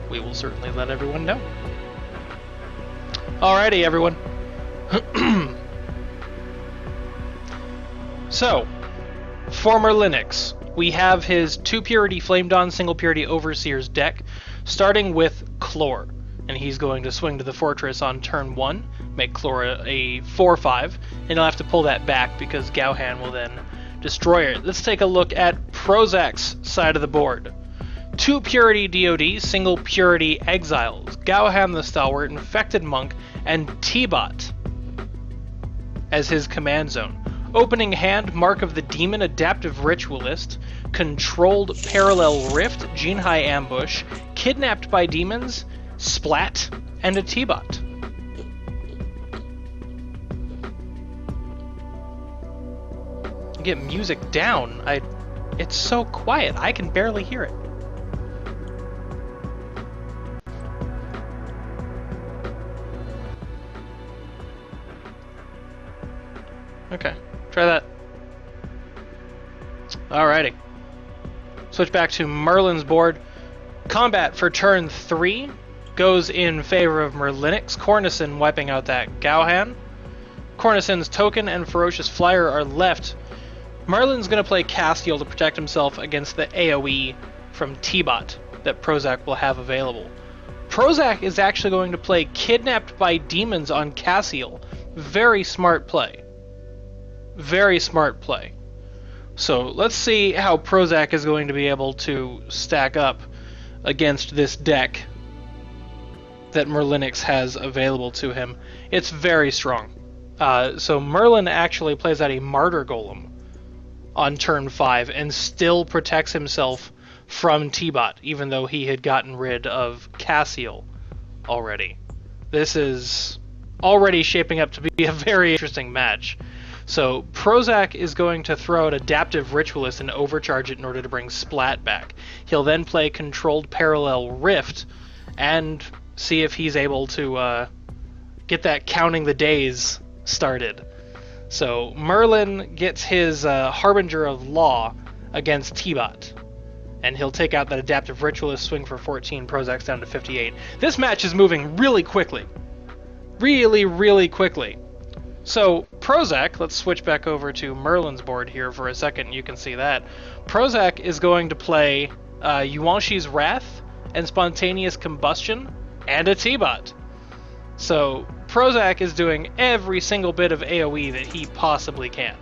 we will certainly let everyone know. Alrighty, everyone. So, for MerliniX, we have his 2 Purity Flame Dawn Single Purity Overseer's deck, starting with Chlor. And he's going to swing to the Fortress on turn 1, make Chlor a 4-5, and he'll have to pull that back because Gauhan will then destroy it. Let's take a look at Prozac's side of the board. 2 Purity DoD, Single Purity Exiles, Gauhan the Stalwart, Infected Monk, and T-Bot as his command zone. Opening hand, Mark of the Demon, Adaptive Ritualist, Controlled Parallel Rift, Gene High Ambush, Kidnapped by Demons, Splat, and a T-Bot. Get music down. It's so quiet, I can barely hear it. Okay, try that. Alrighty. Switch back to Merlin's board. Combat for turn 3 goes in favor of MerliniX. Cornison wiping out that Gauhan. Cornison's Token and Ferocious Flyer are left. Merlin's going to play Castiel to protect himself against the AoE from T-Bot that Prozac will have available. Prozac is actually going to play Kidnapped by Demons on Castiel. Very smart play. Very smart play. So let's see how Prozac is going to be able to stack up against this deck that MerliniX has available to him. It's very strong. So Merlin actually plays out a Martyr Golem on turn 5 and still protects himself from T-Bot, even though he had gotten rid of Castiel already. This is already shaping up to be a very interesting match. So Prozac is going to throw out Adaptive Ritualist and overcharge it in order to bring Splat back. He'll then play Controlled Parallel Rift and see if he's able to get that Counting the Days started. So Merlin gets his Harbinger of Law against T-Bot, and he'll take out that Adaptive Ritualist, swing for 14, Prozac's down to 58. This match is moving really quickly. Really, really quickly. So, Prozac, let's switch back over to Merlin's board here for a second, you can see that. Prozac is going to play Yuanshi's Wrath and Spontaneous Combustion and a T-Bot. So, Prozac is doing every single bit of AoE that he possibly can.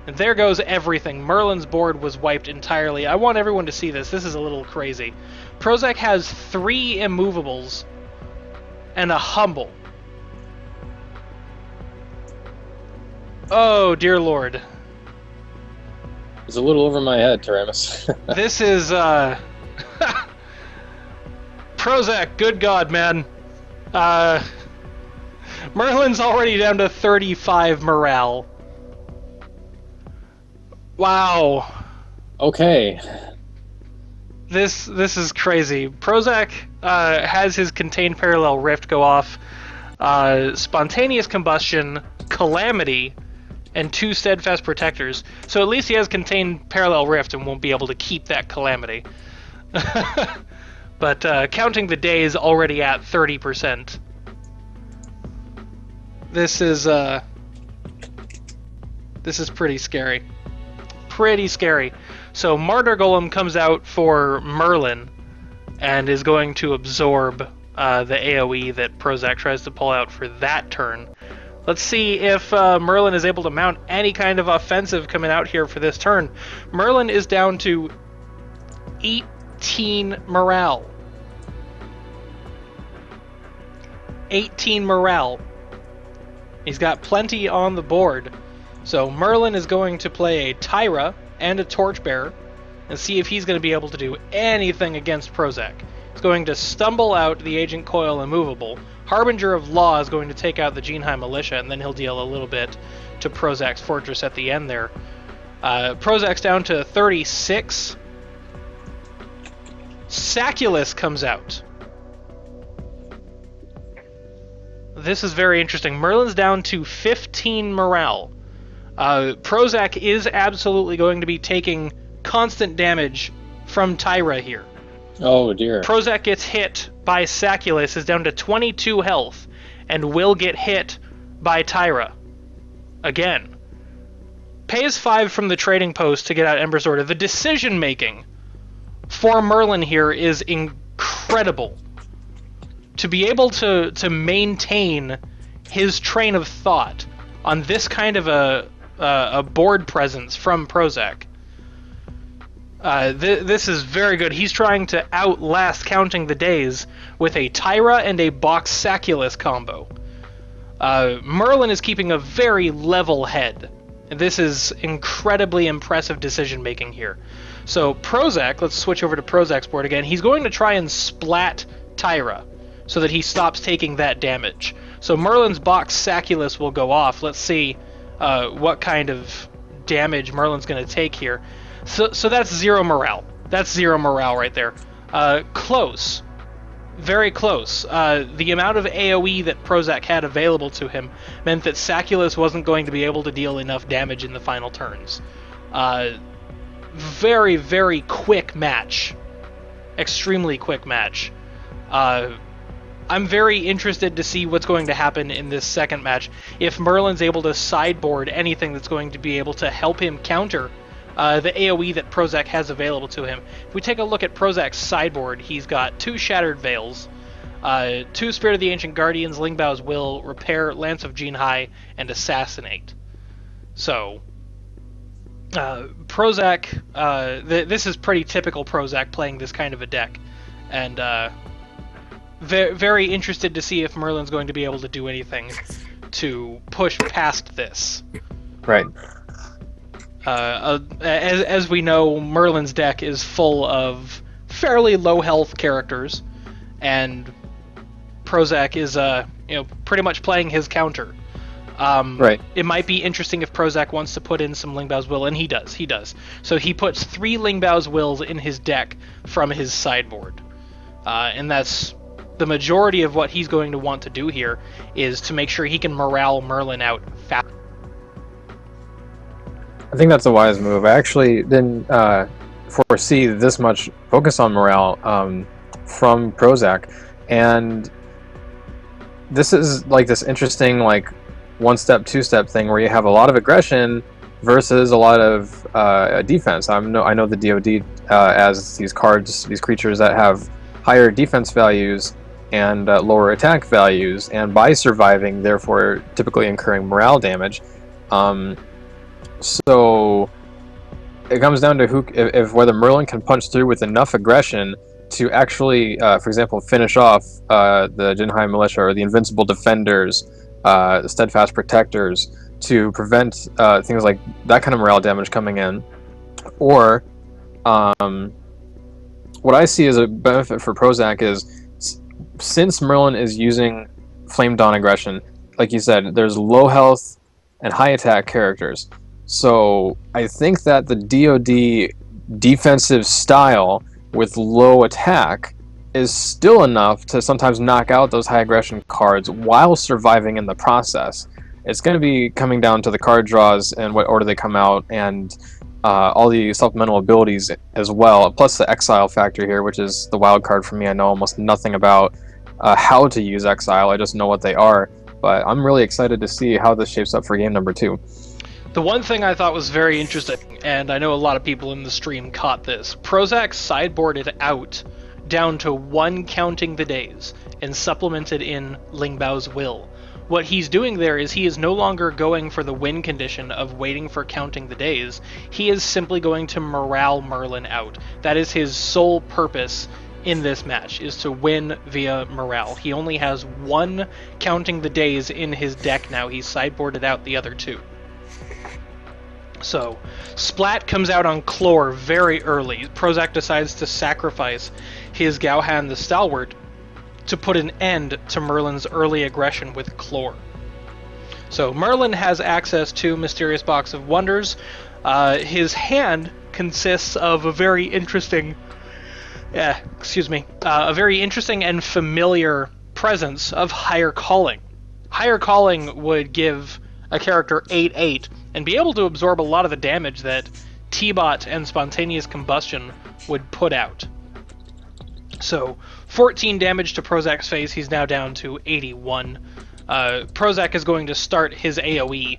And there goes everything. Merlin's board was wiped entirely. I want everyone to see this. This is a little crazy. Prozac has 3 immovables and a Humble. Oh, dear lord. It's a little over my head, Taramis. This is, Prozac, good god, man. Merlin's already down to 35 morale. Wow. Okay. This is crazy. Prozac has his Contained Parallel Rift go off. Spontaneous Combustion, Calamity, and 2 Steadfast Protectors. So at least he has Contained Parallel Rift and won't be able to keep that Calamity. But Counting the Days already at 30%. This is pretty scary. Pretty scary. So Martyr Golem comes out for Merlin and is going to absorb the AoE that Prozac tries to pull out for that turn. Let's see if Merlin is able to mount any kind of offensive coming out here for this turn. Merlin is down to 18 morale. 18 morale. He's got plenty on the board. So Merlin is going to play a Tyra and a Torchbearer and see if he's going to be able to do anything against Prozac. He's going to stumble out the Agent Coil immovable. Harbinger of Law is going to take out the Gene High Militia, and then he'll deal a little bit to Prozac's Fortress at the end there. Prozac's down to 36. Saculus comes out. This is very interesting. Merlin's down to 15 morale. Prozac is absolutely going to be taking constant damage from Tyra here. Oh dear. Prozac gets hit by Saculus, is down to 22 health, and will get hit by Tyra. Again. Pays 5 from the trading post to get out Ember's Order. The decision making for Merlin here is incredible. To be able to maintain his train of thought on this kind of a board presence from Prozac. This is very good. He's trying to outlast Counting the Days with a Tyra and a Box Saculus combo. Merlin is keeping a very level head. This is incredibly impressive decision making here. So Prozac, let's switch over to Prozac's board again. He's going to try and splat Tyra so that he stops taking that damage. So Merlin's Box Saculus will go off. Let's see what kind of damage Merlin's going to take here. So that's 0 morale. That's 0 morale right there. Close. Very close. The amount of AoE that Prozac had available to him meant that Saculus wasn't going to be able to deal enough damage in the final turns. Very, very quick match. Extremely quick match. I'm very interested to see what's going to happen in this second match. If Merlin's able to sideboard anything that's going to be able to help him counter the AoE that Prozac has available to him. If we take a look at Prozac's sideboard, he's got 2 Shattered Veils, 2 Spirit of the Ancient Guardians, Lingbao's Will, Repair, Lance of Jinhai, and Assassinate. So, Prozac, this is pretty typical Prozac playing this kind of a deck, and very interested to see if Merlin's going to be able to do anything to push past this. Right. As we know, Merlin's deck is full of fairly low health characters, and Prozac is pretty much playing his counter. Right. It might be interesting if Prozac wants to put in some Lingbao's Will, and he does. So he puts 3 Lingbao's Wills in his deck from his sideboard, and that's the majority of what he's going to want to do here, is to make sure he can morale Merlin out fast. I think that's a wise move. I actually didn't foresee this much focus on morale from Prozac, and this is like this interesting like one-step, two-step thing where you have a lot of aggression versus a lot of defense. I know the DoD as these cards, these creatures that have higher defense values and lower attack values, and by surviving, therefore typically incurring morale damage. So it comes down to if whether Merlin can punch through with enough aggression to actually, for example, finish off the Jinhai Militia or the Invincible Defenders, the Steadfast Protectors, to prevent things like that kind of morale damage coming in. Or what I see as a benefit for Prozac is, since Merlin is using Flame Dawn aggression, like you said, there's low health and high attack characters. So I think that the DoD defensive style with low attack is still enough to sometimes knock out those high aggression cards while surviving in the process. It's going to be coming down to the card draws and what order they come out, and all the supplemental abilities as well, plus the exile factor here, which is the wild card for me. I know almost nothing about how to use exile, I just know what they are, but I'm really excited to see how this shapes up for game number 2. The one thing I thought was very interesting, and I know a lot of people in the stream caught this, Prozac sideboarded out down to 1 Counting the Days and supplemented in Lingbao's Will. What he's doing there is he is no longer going for the win condition of waiting for Counting the Days. He is simply going to morale Merlin out. That is his sole purpose in this match, is to win via morale. He only has 1 Counting the Days in his deck now. He's sideboarded out the other 2. So, Splat comes out on Chlor very early. Prozac decides to sacrifice his Gaohan the Stalwart to put an end to Merlin's early aggression with Chlor. So Merlin has access to Mysterious Box of Wonders. His hand consists of a very interesting, a very interesting and familiar presence of Higher Calling. Higher Calling would give a character 8/8 and be able to absorb a lot of the damage that T-Bot and Spontaneous Combustion would put out. So 14 damage to Prozac's face. He's now down to 81. Prozac is going to start his AoE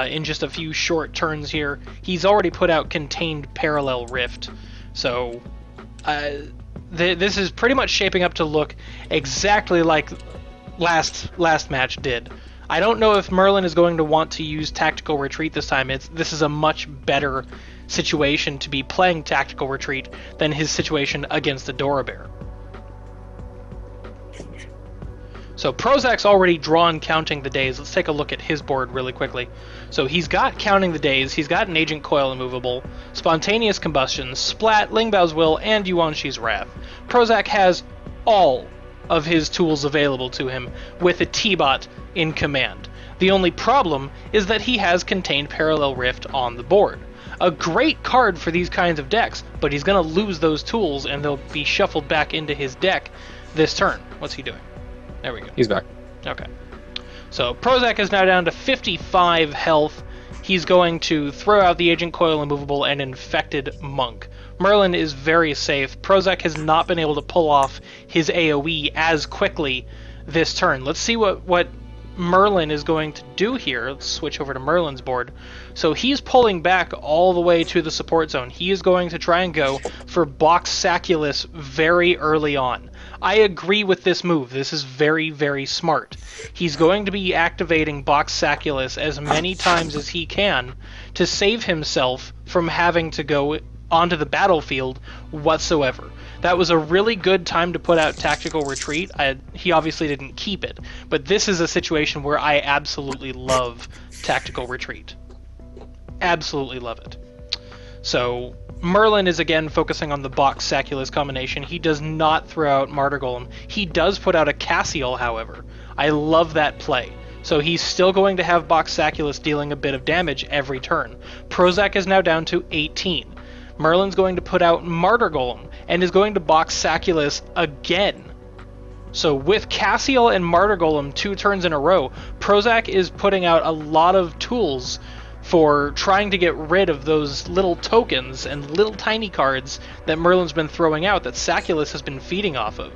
in just a few short turns here. He's already put out Contained Parallel Rift. So this is pretty much shaping up to look exactly like last match did. I don't know if Merlin is going to want to use Tactical Retreat this time. This is a much better situation to be playing Tactical Retreat than his situation against the Dora-Bear. So Prozac's already drawn Counting the Days. Let's take a look at his board really quickly. So he's got Counting the Days, he's got an Agent Coil Immovable, Spontaneous Combustion, Splat, Lingbao's Will, and Yuanshi's Wrath. Prozac has all of his tools available to him with a T-Bot in command. The only problem is that he has Contained Parallel Rift on the board. A great card for these kinds of decks, but he's going to lose those tools and they'll be shuffled back into his deck this turn. What's he doing? There we go. He's back. Okay. So Prozac is now down to 55 health. He's going to throw out the Agent Coil Immovable and Infected Monk. Merlin is very safe. Prozac has not been able to pull off his AoE as quickly this turn. Let's see what Merlin is going to do here. Let's switch over to Merlin's board. So he's pulling back all the way to the support zone. He is going to try and go for Box Saculus very early on. I agree with this move. This is very, very smart. He's going to be activating Box Saculus as many times as he can to save himself from having to go onto the battlefield whatsoever. That was a really good time to put out Tactical Retreat. He obviously didn't keep it, but this is a situation where I absolutely love Tactical Retreat. Absolutely love it. So Merlin is again focusing on the Box Saculus combination. He does not throw out Martyr Golem. He does put out a Cassiel, however. I love that play. So he's still going to have Box Saculus dealing a bit of damage every turn. Prozac is now down to 18. Merlin's going to put out Martyr Golem and is going to Box Saculus again. So with Cassiel and Martyr Golem 2 turns in a row, Prozac is putting out a lot of tools for trying to get rid of those little tokens and little tiny cards that Merlin's been throwing out that Saculus has been feeding off of.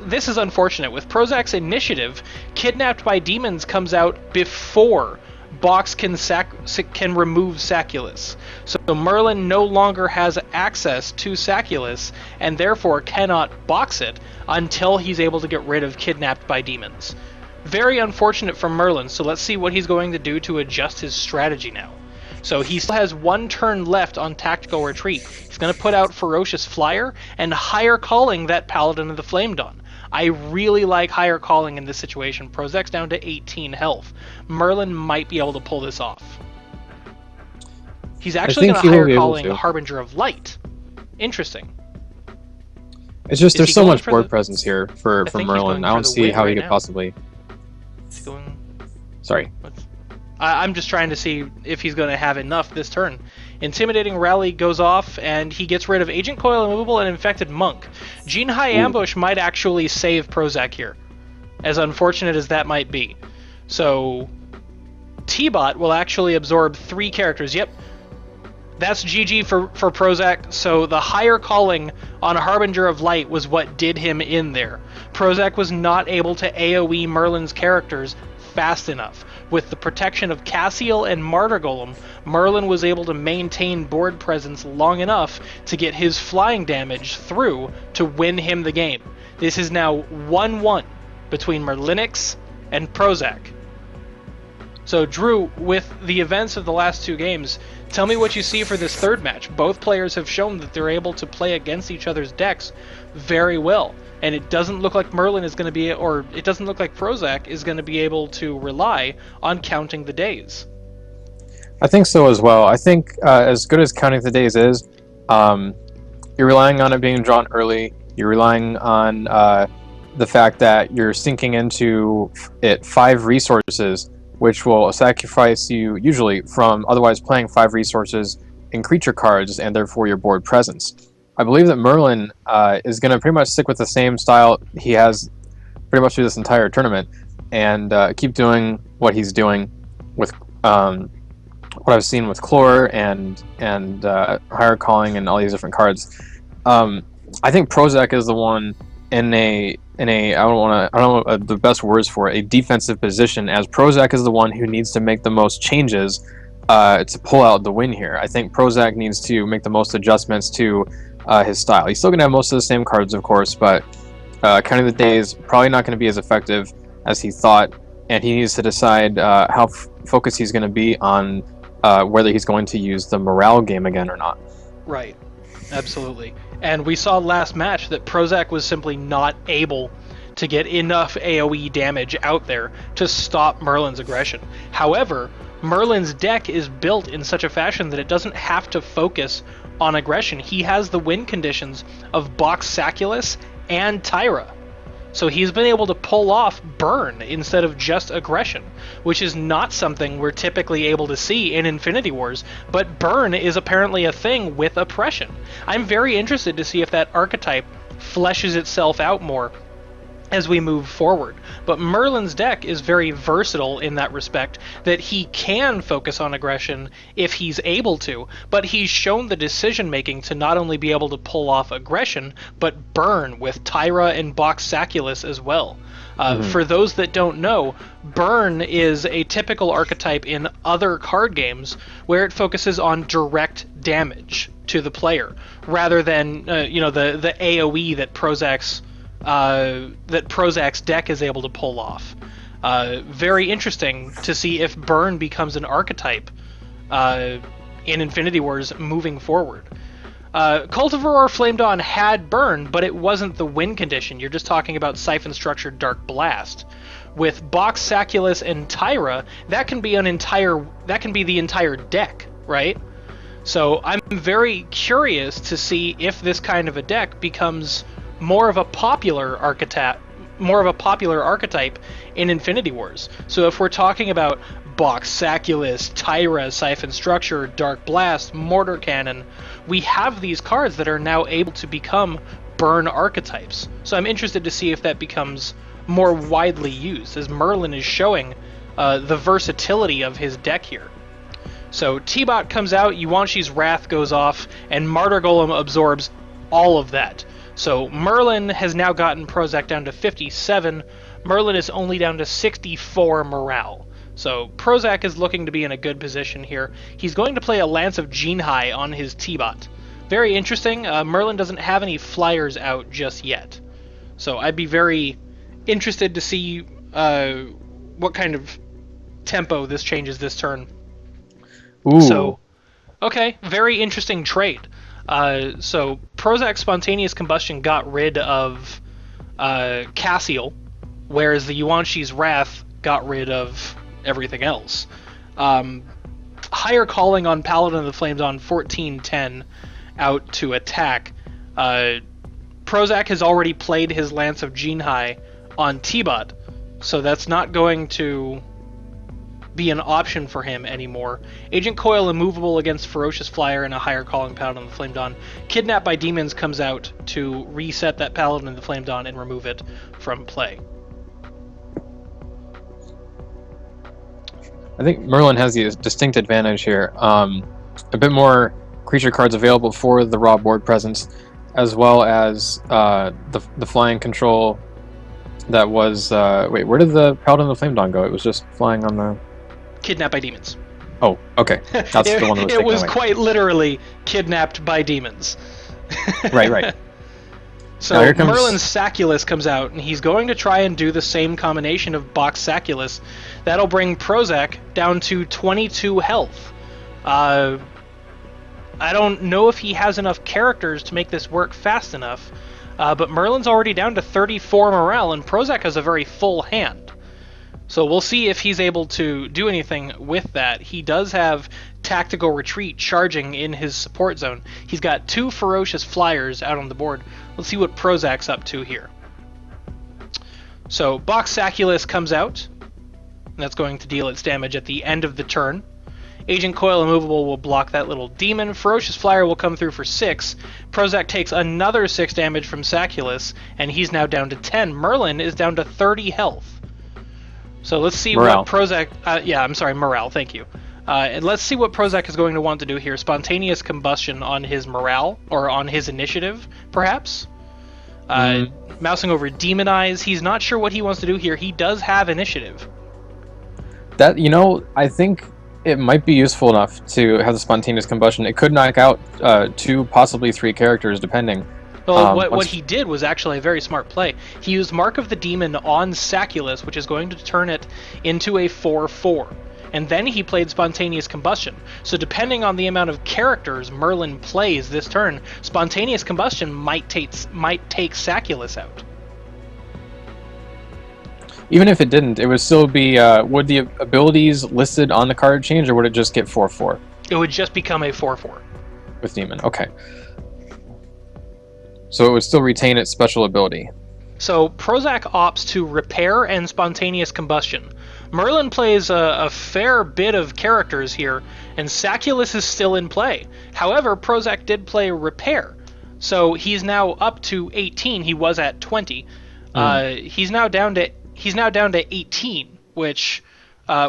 This is unfortunate. With Prozac's initiative, Kidnapped by Demons comes out before Box can remove Saculus. So Merlin no longer has access to Saculus and therefore cannot box it until he's able to get rid of Kidnapped by Demons. Very unfortunate for Merlin, so let's see what he's going to do to adjust his strategy now. So he still has 1 turn left on Tactical Retreat. He's going to put out Ferocious Flyer and Higher Calling that Paladin of the Flame Dawn. I really like Higher Calling in this situation. Prozac's down to 18 health. Merlin might be able to pull this off. He's actually going to Higher Calling Harbinger of Light. Interesting. It's just there's so much board presence here for Merlin. I don't see how he could possibly... Going... Sorry. I'm just trying to see if he's going to have enough this turn. Intimidating Rally goes off, and he gets rid of Agent Coil Immovable and Infected Monk. Gene High Ambush might actually save Prozac here, as unfortunate as that might be. So T-Bot will actually absorb 3 characters. Yep, that's GG for Prozac. So the Higher Calling on Harbinger of Light was what did him in there. Prozac was not able to AoE Merlin's characters fast enough. With the protection of Cassiel and Martyr Golem, Merlin was able to maintain board presence long enough to get his flying damage through to win him the game. This is now 1-1 between MerliniX and Prozac. So Drew, with the events of the last 2 games, tell me what you see for this third match. Both players have shown that they're able to play against each other's decks very well. And it doesn't look like Merlin is going to be, or it doesn't look like Prozac is going to be able to rely on Counting the Days. I think so as well. I think as good as Counting the Days is, you're relying on it being drawn early. You're relying on the fact that you're sinking into it 5 resources, which will sacrifice you usually from otherwise playing 5 resources in creature cards and therefore your board presence. I believe that Merlin is going to pretty much stick with the same style he has pretty much through this entire tournament and keep doing what he's doing with what I've seen with Chlor and Higher Calling and all these different cards. I think Prozac is the one in a I don't know the best words for it, a defensive position, as Prozac is the one who needs to make the most changes to pull out the win here. I think Prozac needs to make the most adjustments to his style. He's still going to have most of the same cards, of course, but Counting the Days probably not going to be as effective as he thought, and he needs to decide how focused he's going to be on whether he's going to use the morale game again or not. Right. Absolutely. And we saw last match that Prozac was simply not able to get enough AoE damage out there to stop Merlin's aggression. However, Merlin's deck is built in such a fashion that it doesn't have to focus on aggression. He has the win conditions of Box Saculus and Tyra. So he's been able to pull off burn instead of just aggression, which is not something we're typically able to see in Infinity Wars, but burn is apparently a thing with oppression. I'm very interested to see if that archetype fleshes itself out more as we move forward. But Merlin's deck is very versatile in that respect, that he can focus on aggression if he's able to, but he's shown the decision making to not only be able to pull off aggression, but burn with Tyra and Box Saculus as well. For those that don't know, burn is a typical archetype in other card games where it focuses on direct damage to the player, rather than the AoE that Prozac's deck is able to pull off. Very interesting to see if burn becomes an archetype in Infinity Wars moving forward. Cultivar Flamed On had burn, but it wasn't the win condition. You're just talking about Siphon Structured Dark Blast. With Box Saculus and Tyra, that can be the entire deck, right? So I'm very curious to see if this kind of a deck becomes more of a popular archetype in Infinity Wars. So if we're talking about Box Saculus, Tyra, Siphon Structure, Dark Blast, Mortar Cannon, we have these cards that are now able to become burn archetypes. So I'm interested to see if that becomes more widely used, as Merlin is showing the versatility of his deck here. So T-Bot comes out, Yuanshi's Wrath goes off, and Martyr Golem absorbs all of that. So Merlin has now gotten Prozac down to 57. Merlin is only down to 64 morale. So Prozac is looking to be in a good position here. He's going to play a Lance of Jinhai on his T-Bot. Very interesting. Merlin doesn't have any flyers out just yet. So I'd be very interested to see what kind of tempo this changes this turn. Ooh. So, okay, very interesting trade. So Prozac's Spontaneous Combustion got rid of Cassiel, whereas the Yuanshi's Wrath got rid of everything else. Higher Calling on Paladin of the Flames on 1410 out to attack. Prozac has already played his Lance of Jinhai on T-Bot, so that's not going to be an option for him anymore. Agent Coil immovable against Ferocious Flyer and a Higher Calling Paladin of the Flame Dawn. Kidnapped by Demons comes out to reset that Paladin of the Flame Dawn and remove it from play. I think Merlin has the distinct advantage here. A bit more creature cards available for the raw board presence, as well as the flying control that was... wait, where did the Paladin of the Flame Dawn go? It was just flying on the... Kidnapped by Demons. Oh, okay. That's the one that was It was away. quite literally kidnapped by demons. Right. So Now here comes... Merlin's Saculus comes out, and he's going to try and do the same combination of Box Saculus. That'll bring Prozac down to 22 health. I don't know if he has enough characters to make this work fast enough, but Merlin's already down to 34 morale, and Prozac has a very full hand. So we'll see if he's able to do anything with that. He does have Tactical Retreat charging in his support zone. He's got 2 Ferocious Flyers out on the board. Let's see what Prozac's up to here. So Box Saculus comes out. And that's going to deal its damage at the end of the turn. Agent Coil immovable will block that little demon. Ferocious Flyer will come through for 6. Prozac takes another 6 damage from Saculus, and he's now down to 10. Merlin is down to 30 health. So let's see Morale. what Prozac... morale, thank you. And let's see what Prozac is going to want to do here. Spontaneous Combustion on his morale, or on his initiative, perhaps? Mousing over Demon Eyes. He's not sure what he wants to do here. He does have initiative. That, I think it might be useful enough to have the spontaneous combustion. It could knock out 2, possibly 3 characters, depending. Well, what he did was actually a very smart play. He used Mark of the Demon on Saculus, which is going to turn it into a 4/4. And then he played Spontaneous Combustion. So depending on the amount of characters Merlin plays this turn, Spontaneous Combustion might take Saculus out. Even if it didn't, it would still be... would the abilities listed on the card change, or would it just get 4/4? It would just become a 4/4. With Demon, okay. So it would still retain its special ability. So Prozac opts to Repair and Spontaneous Combustion. Merlin plays a fair bit of characters here, and Saculus is still in play. However, Prozac did play Repair, so he's now up to 18. He was at 20. He's now down to 18, which,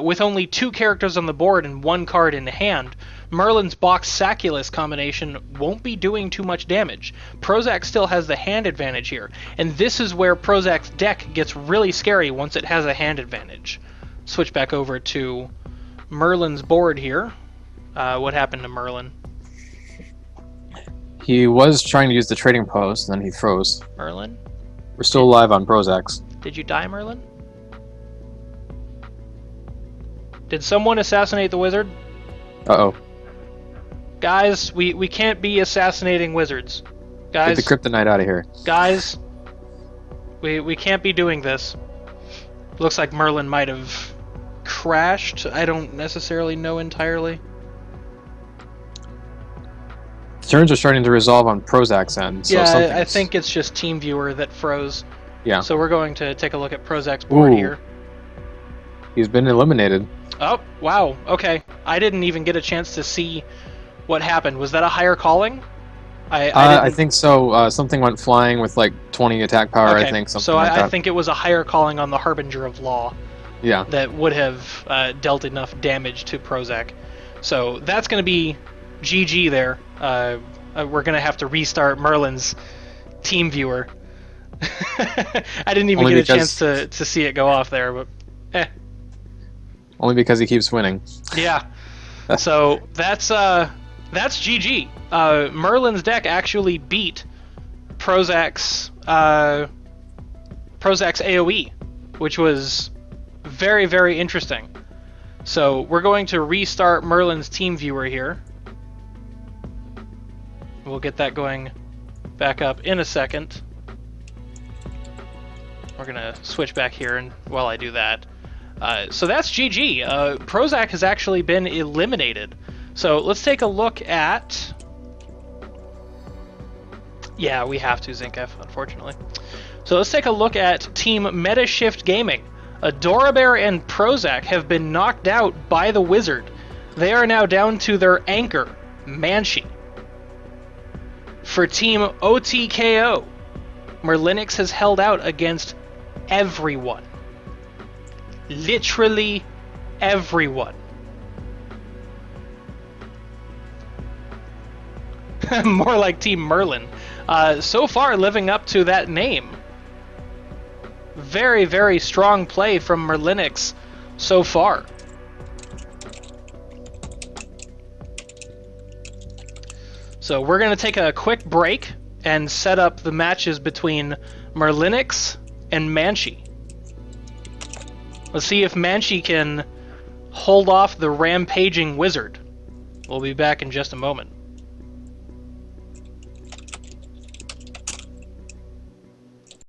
with only 2 characters on the board and 1 card in hand, Merlin's Box Saculus combination won't be doing too much damage. Prozac still has the hand advantage here, and this is where Prozac's deck gets really scary once it has a hand advantage. Switch back over to Merlin's board here. What happened to Merlin? He was trying to use the trading post, and then he froze. Merlin? We're still live on Prozac's. Did you die, Merlin? Did someone assassinate the wizard? Uh-oh. Guys, we can't be assassinating wizards. Guys, Get the Kryptonite out of here. Guys, we can't be doing this. Looks like Merlin might have crashed. I don't necessarily know entirely. Turns are starting to resolve on Prozac's end. So Yeah, I think it's just TeamViewer that froze. Yeah. So we're going to take a look at Prozac's board here. He's been eliminated. Oh, wow. Okay. I didn't even get a chance to see what happened. Was that a higher calling? I think so. Something went flying with like 20 attack power, okay. I think. So I think it was a higher calling on the Harbinger of Law. Yeah. That would have dealt enough damage to Prozac. So that's going to be GG there. We're going to have to restart Merlin's TeamViewer. I didn't even get a chance to see it go off there, but Only because he keeps winning. Yeah. So that's GG. Merlin's deck actually beat Prozac's AoE, which was very, very interesting. So we're going to restart Merlin's TeamViewer here. We'll get that going back up in a second. We're going to switch back here and while I do that. So that's GG. Prozac has actually been eliminated. So let's take a look at... Yeah, we have to, Zinkef, unfortunately. So let's take a look at Team Metashift Gaming. Adorabear and Prozac have been knocked out by the Wizard. They are now down to their anchor, Manshi. For Team OTKO, MerliniX has held out against everyone. Literally everyone. More like Team Merlin. So far, living up to that name. Very, very strong play from MerliniX so far. So we're going to take a quick break and set up the matches between MerliniX and Manshi. Let's see if Manshi can hold off the rampaging wizard. We'll be back in just a moment.